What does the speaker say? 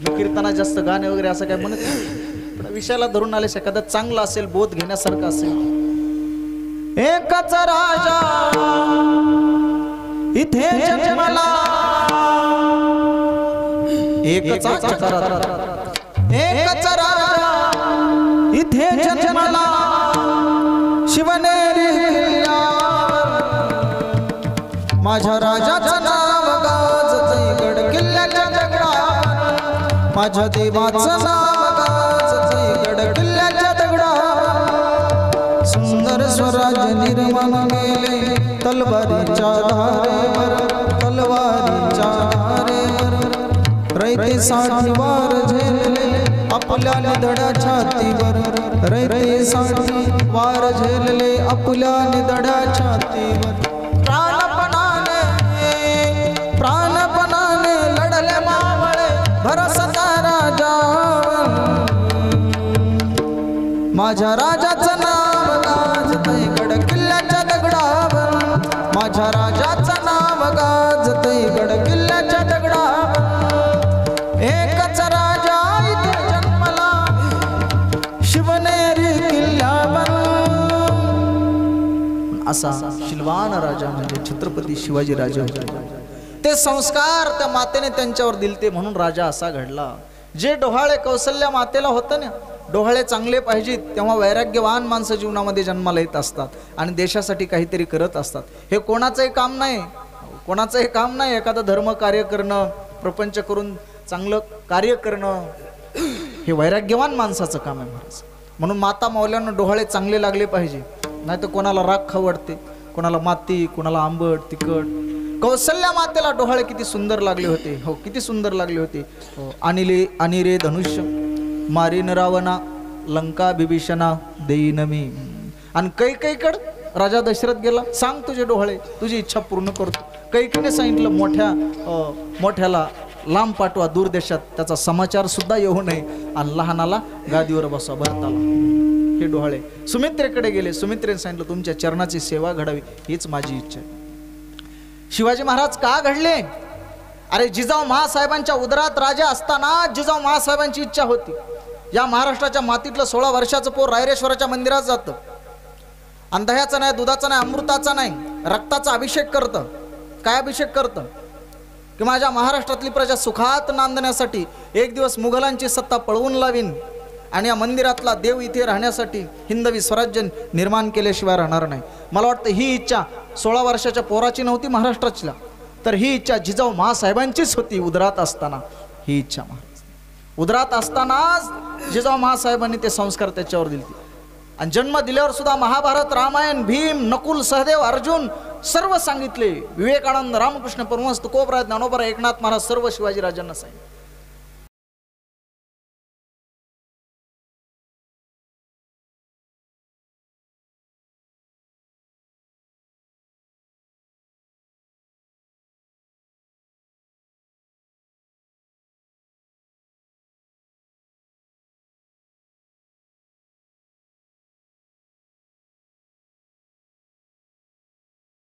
मी कीर्तना जास्त गाणे वगैरे असं काय म्हणत नाही, पण विषयाला धरून आले एखादा चांगला असेल, बोध घेण्यासारखं असेल. एकच राजा इथे जन्मला, एकच राजा इथे जन्मला, शिवनेरी किल्ल्यावर माझ्या राजाचं नाव गाजतंय गड किल्ल्याच्या दगडावर, माझ्या देवाचं नाव गाजतंय गड किल्ल्याच्या दगडावर. सुंदर स्वराज्य निर्माण केले तलवारीच्या धारेवर, तलवारीच्या धारेवर. रयतेसाठी वार झेलले आपल्या निधड्या छातीवर, रयतेसाठी वार झेलले आपल्या निधड्या छातीवर. प्राणपणाने लढले मावळे भरसता राजावर, माझ्या राजाचं नाव गाजतंय गड किल्ल्याच्या दगडावर, माझ्या राजाचं नाव गाजतंय गड किल्ल्याच्या दगडावर. एकच राजा इथे जन्मला, शिवनेरी किल्ल्यावर. असा शिलवान राजा म्हणजे छत्रपती शिवाजी राजा होते. ते संस्कार त्या मातेने त्यांच्यावर दिलते म्हणून राजा असा घडला. जे डोहाळे कौशल्या मातेला होतं ना, डोहाळे चांगले पाहिजेत तेव्हा वैराग्यवान माणसं जीवनामध्ये जन्माला येत असतात आणि देशासाठी काहीतरी करत असतात. हे कोणाचंही काम नाही, कोणाचंही काम नाही. एखादं धर्म कार्य करणं, प्रपंच करून चांगलं कार्य करणं हे वैराग्यवान माणसाचं काम आहे महाराज. म्हणून माता माऊल्यांना डोहाळे चांगले लागले पाहिजे, नाही तर कोणाला राग खाऊ वाटते, कोणाला माती, कोणाला आंबट तिखट. कौशल्या मातेला डोहाळे किती सुंदर लागले होते, हो किती सुंदर लागले होते. हो, आणि रे धनुष्य मारीन रावणा, लंका बिभीषणा देईन मी. आणि कैकड राजा दशरथ गेला, सांग तुझे डोहाळे, तुझी इच्छा पूर्ण करतो. कैकेने सांगितलं मोठ्याला लांब पाठवा दूर देशात, त्याचा समाचार सुद्धा येऊ नये, आणि लहानाला गादीवर बसवा भरताला. हे डोहाळे सुमित्रेकडे गेले. सुमित्रेने सांगितलं तुमच्या चरणाची सेवा घडावी हीच माझी इच्छा आहे. शिवाजी महाराज का घडले? अरे जिजाऊ महासाहेबांच्या उदरात राजा असताना जिजाऊ महासाहेबांची इच्छा होती, या महाराष्ट्राच्या मातीतलं 16 वर्षाचं पोर रायरेश्वराच्या मंदिरात जातं, आणि दह्याचा नाही, दुधाचा नाही, अमृताचा नाही, रक्ताचा अभिषेक करतं. काय अभिषेक करतं की माझ्या महाराष्ट्रातली प्रजा सुखात नांदण्यासाठी एक दिवस मुघलांची सत्ता पळवून लावीन, आणि या मंदिरातला देव इथे राहण्यासाठी हिंदवी स्वराज्य निर्माण केल्याशिवाय राहणार नाही. मला वाटतं ही इच्छा 16 वर्षाच्या पोराची नव्हती महाराष्ट्राची, तर ही इच्छा जिजाऊ महासाहेबांचीच होती. उदरात असताना ही इच्छा महाराज, उदरात असतानाच जिजाऊ महासाहेबांनी ते संस्कार त्याच्यावर दिले. आणि जन्म दिल्यावर सुद्धा महाभारत, रामायण, भीम, नकुल, सहदेव, अर्जुन सर्व सांगितले. विवेकानंद, रामकृष्ण परमहंस, तुकोबराय, ज्ञानोबा, एकनाथ महाराज सर्व शिवाजी राजांना सांगितले.